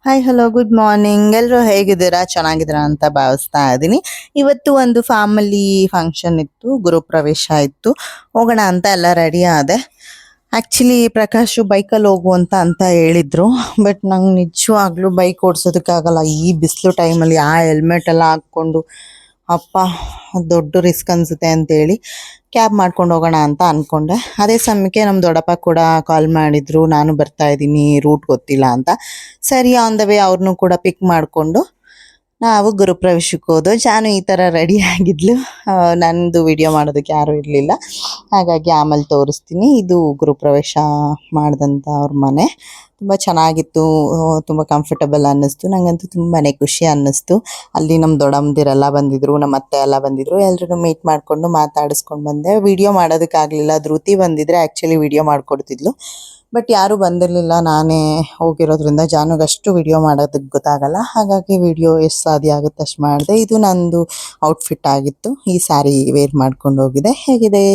Hi hello good morning. ಎಲ್ಲರೂ ಹೇಗಿದ್ದೀರಾ? ಚೆನ್ನಾಗಿದ್ದೀರಾ ಅಂತ ಭಾವಿಸ್ತಾ ಇದ್ದೀನಿ. ಇವತ್ತು ಒಂದು ಫ್ಯಾಮಿಲಿ ಫಂಕ್ಷನ್ ಇತ್ತು, ಗೃಹಪ್ರವೇಶ ಇತ್ತು. ಹೋಗೋಣ ಅಂತ ಎಲ್ಲ ರೆಡಿ ಆದೆ. ಆ್ಯಕ್ಚುಲಿ ಪ್ರಕಾಶು ಬೈಕಲ್ಲಿ ಹೋಗು ಅಂತ ಹೇಳಿದ್ರು. ಬಟ್ ನಂಗೆ ನಿಜವಾಗ್ಲೂ ಬೈಕ್ ಓಡಿಸೋದಕ್ಕಾಗಲ್ಲ ಈ ಬಿಸಿಲು ಟೈಮಲ್ಲಿ. ಆ ಹೆಲ್ಮೆಟ್ ಎಲ್ಲ ಹಾಕ್ಕೊಂಡು ಅಪ್ಪ ದೊಡ್ಡ ರಿಸ್ಕ್ ಅನಿಸುತ್ತೆ ಅಂತೇಳಿ ಕ್ಯಾಬ್ ಮಾಡ್ಕೊಂಡು ಹೋಗೋಣ ಅಂತ ಅಂದ್ಕೊಂಡೆ. ಅದೇ ಸಮಯಕ್ಕೆ ನಮ್ಮ ದೊಡ್ಡಪ್ಪ ಕೂಡ ಕಾಲ್ ಮಾಡಿದ್ರು, ನಾನು ಬರ್ತಾ ಇದ್ದೀನಿ, ರೂಟ್ ಗೊತ್ತಿಲ್ಲ ಅಂತ. ಸರಿ ಆನ್ ದ ವೇ ಅವ್ರನ್ನೂ ಕೂಡ ಪಿಕ್ ಮಾಡಿಕೊಂಡು ನಾವು ಗೃಹಪ್ರವೇಶಕ್ಕೆ ಹೋದೋ. ಜಾನು ಈ ಥರ ರೆಡಿ ಆಗಿದ್ಲು. ನಂದು ವಿಡಿಯೋ ಮಾಡೋದಕ್ಕೆ ಯಾರೂ ಇರಲಿಲ್ಲ, ಹಾಗಾಗಿ ಆಮೇಲೆ ತೋರಿಸ್ತೀನಿ. ಇದು ಗೃಹಪ್ರವೇಶ ಮಾಡಿದಂಥ ಅವ್ರ ಮನೆ. ತುಂಬ ಚೆನ್ನಾಗಿತ್ತು, ತುಂಬ ಕಂಫರ್ಟಬಲ್ ಅನ್ನಿಸ್ತು. ನನಗಂತೂ ತುಂಬಾ ಖುಷಿ ಅನ್ನಿಸ್ತು. ಅಲ್ಲಿ ನಮ್ಮ ದೊಡ್ಡಮ್ಮದಿರೆಲ್ಲ ಬಂದಿದ್ದರು, ನಮ್ಮ ಅತ್ತೆ ಎಲ್ಲ ಬಂದಿದ್ದರು. ಎಲ್ಲರೂ ಮೀಟ್ ಮಾಡಿಕೊಂಡು ಮಾತಾಡಿಸ್ಕೊಂಡು ಬಂದೆ. ವಿಡಿಯೋ ಮಾಡೋದಕ್ಕಾಗಲಿಲ್ಲ. ಧೃತಿ ಬಂದಿದ್ದರೆ ಆ್ಯಕ್ಚುಲಿ ವಿಡಿಯೋ ಮಾಡಿಕೊಡ್ತಿದ್ಲು. ಬಟ್ ಯಾರೂ ಬಂದಿರಲಿಲ್ಲ, ನಾನೇ ಹೋಗಿರೋದ್ರಿಂದ ಜಾನುಗಷ್ಟು ವಿಡಿಯೋ ಮಾಡೋದಕ್ಕೆ ಗೊತ್ತಾಗಲ್ಲ. ಹಾಗಾಗಿ ವಿಡಿಯೋ ಎಷ್ಟು ಸಾಧ್ಯ ಆಗುತ್ತೆ ಅಷ್ಟು ಮಾಡಿದೆ. ಇದು ನಂದು ಔಟ್ಫಿಟ್ ಆಗಿತ್ತು. ಈ ಸ್ಯಾರಿ ವೇರ್ ಮಾಡ್ಕೊಂಡು ಹೋಗಿದೆ. ಹೇಗಿದೆ?